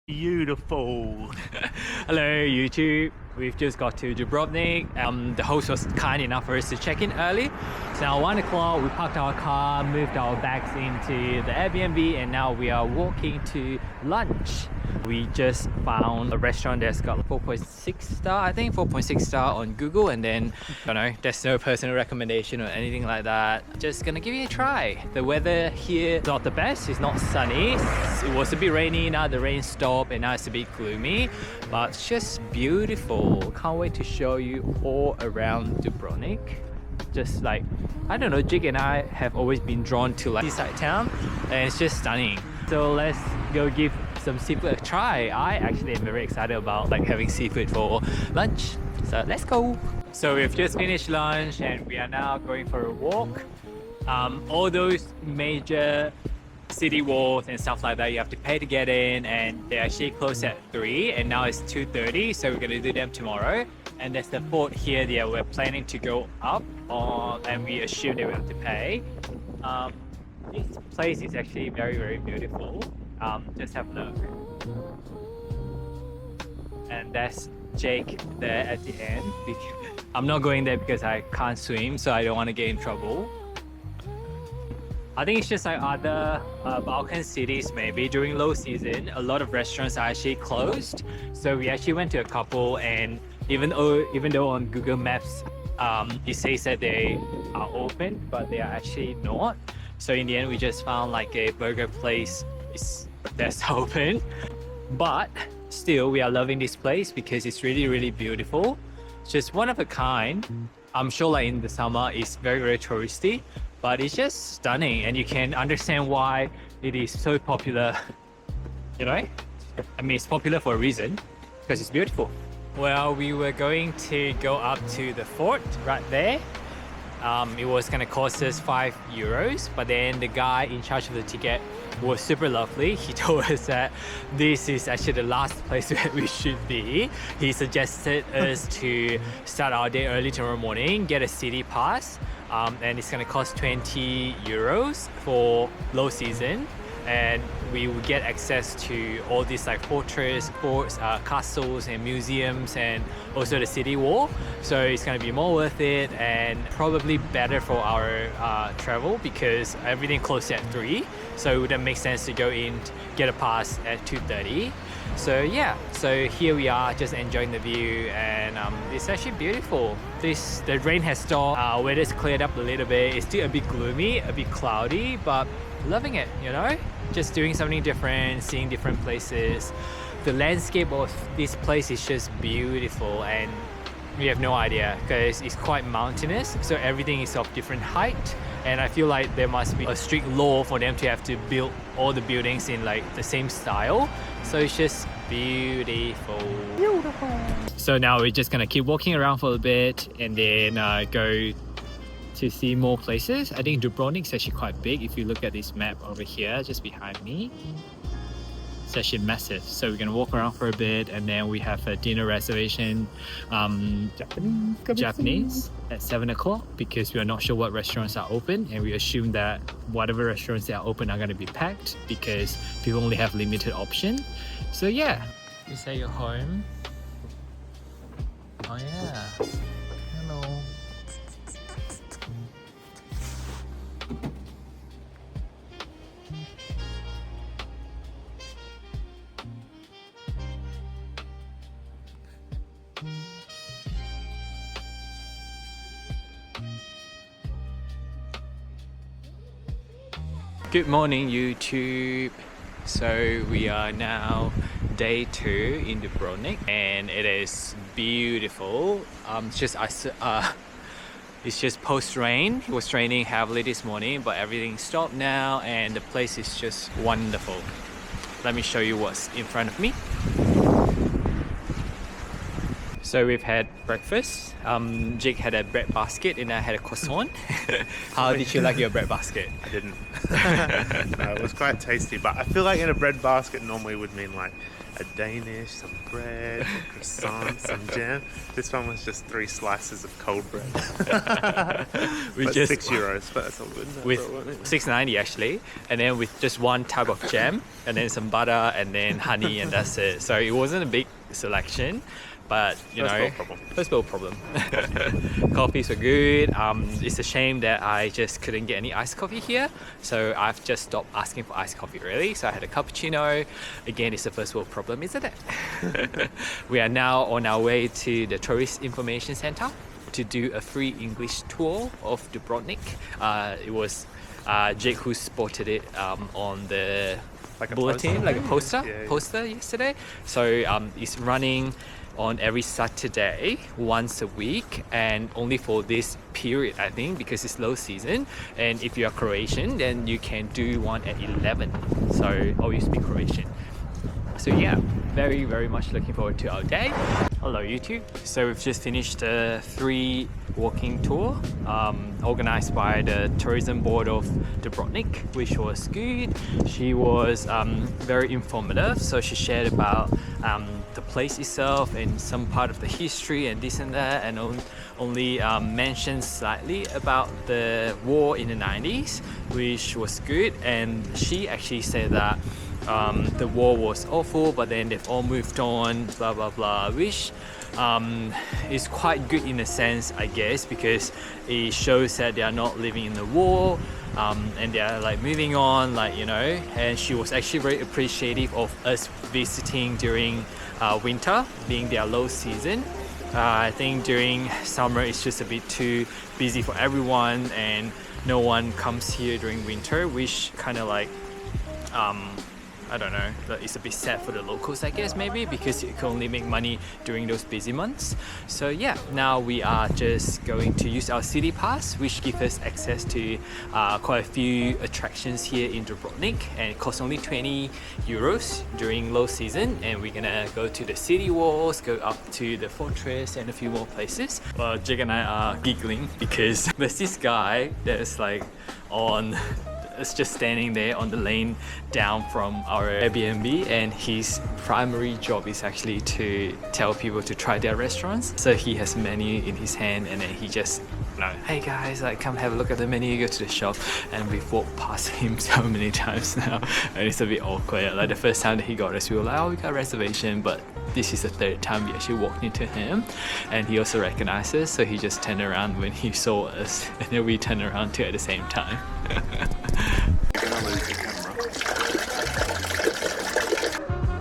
Beautiful. Hello YouTube, we've just got to Dubrovnik. The host was kind enough for us to check in early. It's now 1 o'clock, we parked our car, moved our bags into the Airbnb, and now we are walking to lunch. We just found a restaurant that's got 4.6 star, I think 4.6 star on Google, and then, I don't know, there's no personal recommendation or anything like that. Just gonna give it a try. The weather here is not the best, it's not sunny. It was a bit rainy, now the rain stopped and now it's a bit gloomy, but it's just beautiful. Can't wait to show you all around Dubrovnik. Just like, I don't know, Jake and I have always been drawn to like seaside town, and it's just stunning. So let's go give some seafood a try. I actually am very excited about like having seafood for lunch. So let's go. So we've just finished lunch and we are now going for a walk. All those major city walls and stuff like that, you have to pay to get in, and they actually close at 3 and now it's 2:30, so we're gonna do them tomorrow. And there's the fort here that we're planning to go up on, and we assume that we have to pay. This place is actually very beautiful. Just have a look. And that's Jake there at the end. I'm not going there because I can't swim, so I don't want to get in trouble. I think it's just like other Balkan cities, maybe during low season, a lot of restaurants are actually closed. So we actually went to a couple, and even though on Google Maps it says that they are open, but they are actually not. So in the end, we just found like a burger place that's open. But still, we are loving this place because it's really beautiful. It's just one of a kind. I'm sure like in the summer it's very touristy, but it's just stunning, and you can understand why it is so popular. You know, I mean, it's popular for a reason, because it's beautiful. Well, we were going to go up to the fort right there. It was gonna cost us €5, but then the guy in charge of the ticket was super lovely. He told us that this is actually the last place where we should be. He suggested us to start our day early tomorrow morning, get a city pass, and it's gonna cost €20 for low season, and we will get access to all these like forts, castles and museums, and also the city wall. So it's going to be more worth it and probably better for our travel, because everything closed at 3, so it wouldn't make sense to go in, get a pass at 2:30. So yeah, so here we are just enjoying the view, and it's actually beautiful. The rain has stopped, weather's cleared up a little bit. It's still a bit gloomy, a bit cloudy, but loving it, you know, just doing something different, seeing different places. The landscape of this place is just beautiful, and we have no idea because it's quite mountainous, so everything is of different height, and I feel like there must be a strict law for them to have to build all the buildings in like the same style. So it's just beautiful. So now we're just gonna keep walking around for a bit and then go to see more places. I think Dubrovnik is actually quite big. If you look at this map over here just behind me, it's actually massive. So we're gonna walk around for a bit, and then we have a dinner reservation, Japanese at 7 o'clock, because we are not sure what restaurants are open, and we assume that whatever restaurants that are open are going to be packed because people only have limited option. So yeah, is that your home? Oh yeah, hello. Good morning YouTube. So we are now day 2 in Dubrovnik, and it is beautiful. It's just post rain. It was raining heavily this morning, but everything stopped now, and the place is just wonderful. Let me show you what's in front of me. So we've had breakfast. Jake had a bread basket and I had a croissant. How did you like your bread basket? I didn't. No, it was quite tasty, but I feel like in a bread basket normally would mean like a Danish, some bread, a croissant, some jam. This one was just 3 slices of cold bread. With but just €6, but that's all good. No, with bro, $6.90 actually, and then with just one type of jam, and then some butter, and then honey, and that's it. So it wasn't a big selection, but you know, first world problem. Coffees were good. It's a shame that I just couldn't get any iced coffee here, so I've just stopped asking for iced coffee really. So I had a cappuccino. Again, it's a first world problem, isn't it? We are now on our way to the Tourist Information Center to do a free English tour of Dubrovnik. It was Jake who spotted it on the like bulletin, like a poster Yeah. yesterday. So it's running on every Saturday once a week, and only for this period I think, because it's low season. And if you are Croatian, then you can do one at 11, so always speak Croatian. So yeah, very much looking forward to our day. Hello YouTube. So we've just finished a 3 walking tour organized by the tourism board of Dubrovnik, which was good. She was very informative, so she shared about the place itself and some part of the history and this and that, and only mentioned slightly about the war in the 90s, which was good. And she actually said that the war was awful, but then they've all moved on, blah blah blah, which is quite good in a sense, I guess, because it shows that they are not living in the war, and they are like moving on, like, you know. And she was actually very appreciative of us visiting during winter, being their low season. I think during summer it's just a bit too busy for everyone, and no one comes here during winter, which kind of like I don't know, it's a bit sad for the locals, I guess, maybe, because you can only make money during those busy months. So yeah, now we are just going to use our city pass, which gives us access to quite a few attractions here in Dubrovnik, and it costs only €20 during low season. And we're gonna go to the city walls, go up to the fortress and a few more places. Well, Jake and I are giggling because there's this guy that's like it's just standing there on the lane down from our Airbnb, and his primary job is actually to tell people to try their restaurants. So he has a menu in his hand, and then he just, you know, hey guys, like, come have a look at the menu, go to the shop. And we've walked past him so many times now, and it's a bit awkward. Like the first time that he got us, we were like, oh, we got a reservation, but this is the 3rd time we actually walked into him, and he also recognized us, so he just turned around when he saw us, and then we turned around too at the same time.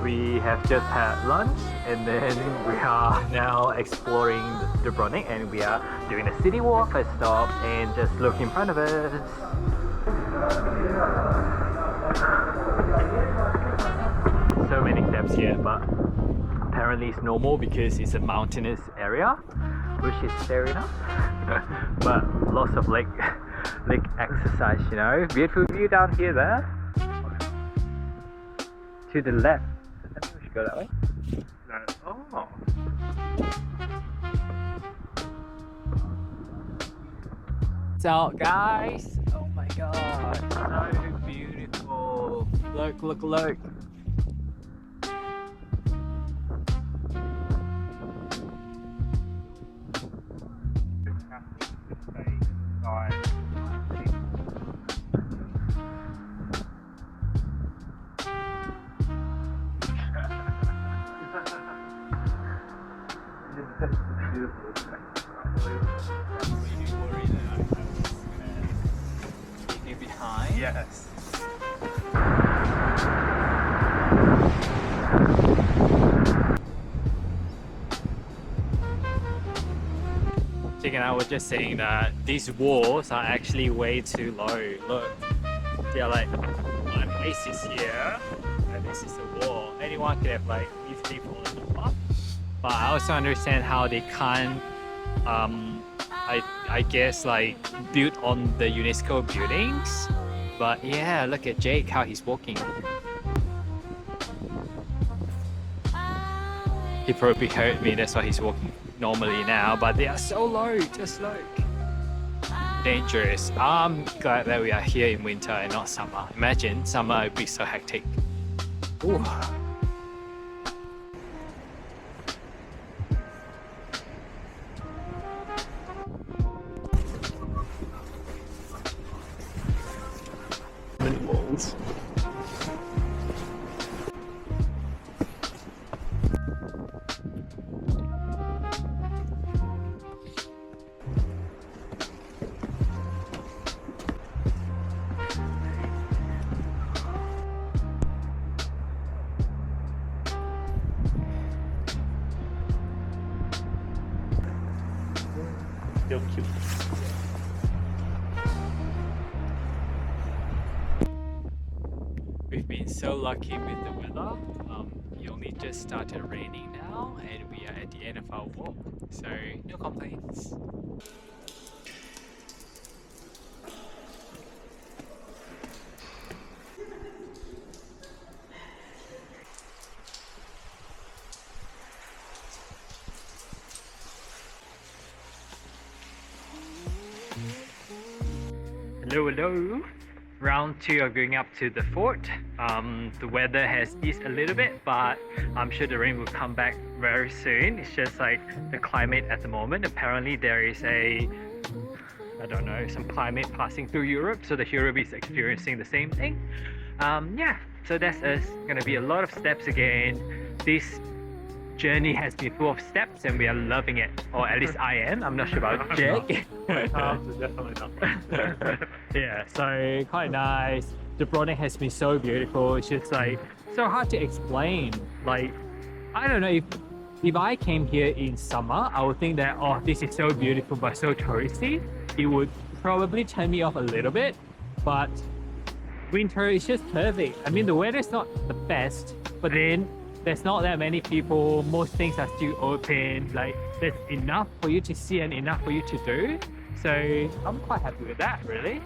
We have just had lunch, and then we are now exploring Dubrovnik, and we are doing a city walk. Let's stop and just look in front of us. So many steps here, but apparently it's normal because it's a mountainous area, which is fair enough. But lots of lake exercise, you know. Beautiful view down here there. To the left. I think we should go that way. No. Oh. What's out, guys? Oh my god. So beautiful. Look. Yes. Jake and I were just saying that these walls are actually way too low. Look, they're like, my place is here, and this is the wall. Anyone could have like easily fallen off. But I also understand how they can't, I guess, like build on the UNESCO buildings. But yeah, look at Jake, how he's walking. He probably heard me, that's why he's walking normally now, but they are so low, just look. Dangerous. I'm glad that we are here in winter and not summer. Imagine summer would be so hectic. Ooh. Many walls. Still cute. We've been so lucky with the weather. It only just started raining now and we are at the end of our walk, so no complaints. Hello, hello. Round 2 of going up to the fort. The weather has eased a little bit, but I'm sure the rain will come back very soon. It's just like the climate at the moment. Apparently there is I don't know, some climate passing through Europe, so the Europe is experiencing the same thing. Yeah, so that's us. Gonna be a lot of steps again. This journey has been full of steps and we are loving it, or at least I am. I'm not sure about Jake. Definitely not. Yeah, so quite nice. Dubrovnik has been so beautiful. It's just like so hard to explain. Like, I don't know, if I came here in summer, I would think that, oh, this is so beautiful but so touristy. It would probably turn me off a little bit, but winter is just perfect. I mean, the weather is not the best, but then there's not that many people. Most things are still open. Like, there's enough for you to see and enough for you to do. So I'm quite happy with that, really.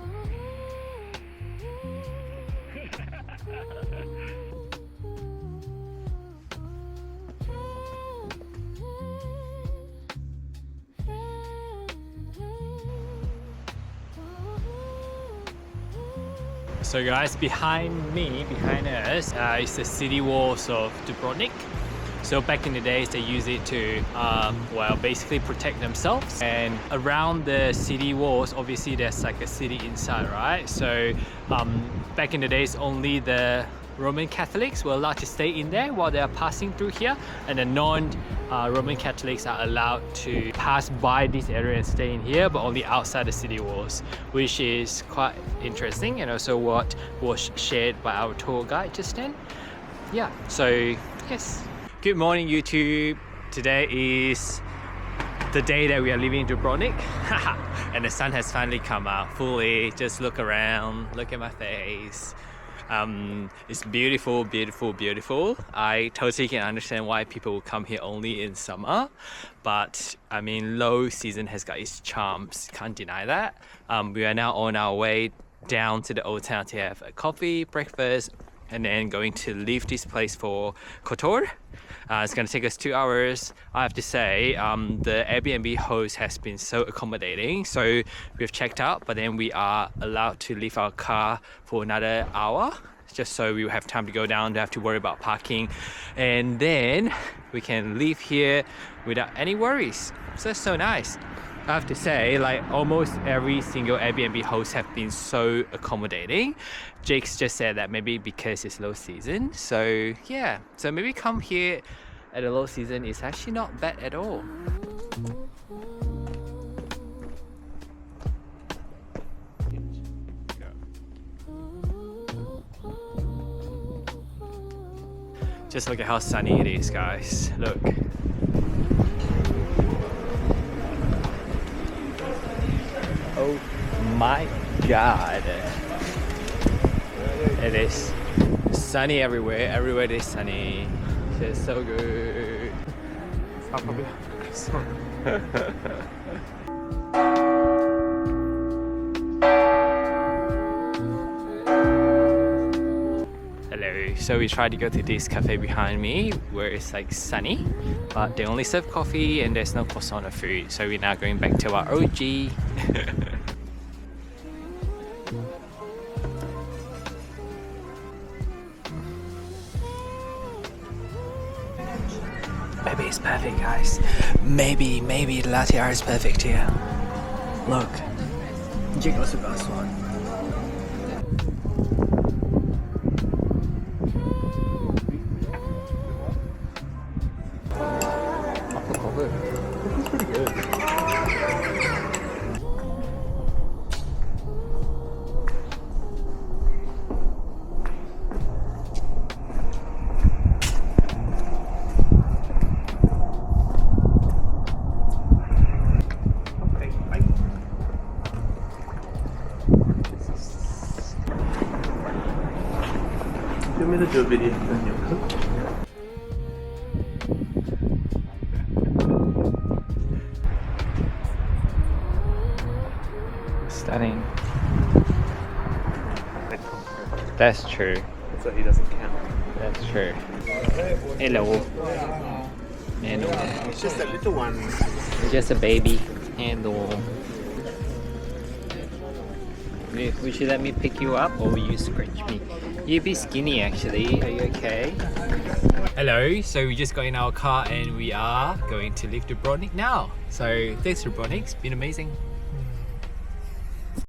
So guys, behind us is the city walls of Dubrovnik. So back in the days, they use it to, well, basically protect themselves. And around the city walls, obviously there's like a city inside, right? So back in the days, only the Roman Catholics were allowed to stay in there while they are passing through here, and the non-Roman Catholics are allowed to pass by this area and stay in here, but only outside the city walls, which is quite interesting, and also what was shared by our tour guide just then. Yeah, so yes. Good morning, YouTube. Today is the day that we are leaving Dubrovnik and the sun has finally come out fully. Just look around, look at my face. It's beautiful, beautiful, beautiful. I totally can understand why people will come here only in summer, but I mean, low season has got its charms, can't deny that. We are now on our way down to the old town to have a coffee, breakfast, and then going to leave this place for Kotor. It's going to take us 2 hours. I have to say, the Airbnb host has been so accommodating. So we've checked out, but then we are allowed to leave our car for another hour, just so we have time to go down, don't have to worry about parking. And then we can leave here without any worries. So that's so nice. I have to say, like, almost every single Airbnb host have been so accommodating. Jake's just said that maybe because it's low season. So yeah, so maybe come here at a low season is actually not bad at all. Just look at how sunny it is, guys. Look. Oh my god. It is sunny everywhere. Everywhere is sunny. It's so good. Hello. So we tried to go to this cafe behind me where it's like sunny, but they only serve coffee and there's no croissant or food. So we're now going back to our OG. Maybe it's perfect, guys. Maybe the latte art is perfect here. Look. Jake was the best one. This is pretty good. Do you want me to do a video when you cook? Stunning. That's true. So he doesn't count. That's true. Hello. Hello. It's just a little one. Just a baby. Hello. Would you let me pick you up or will you scratch me? You'd be skinny actually. Are you okay? Hello. So we just got in our car and we are going to leave Dubrovnik now. So thanks Dubrovnik. It's been amazing.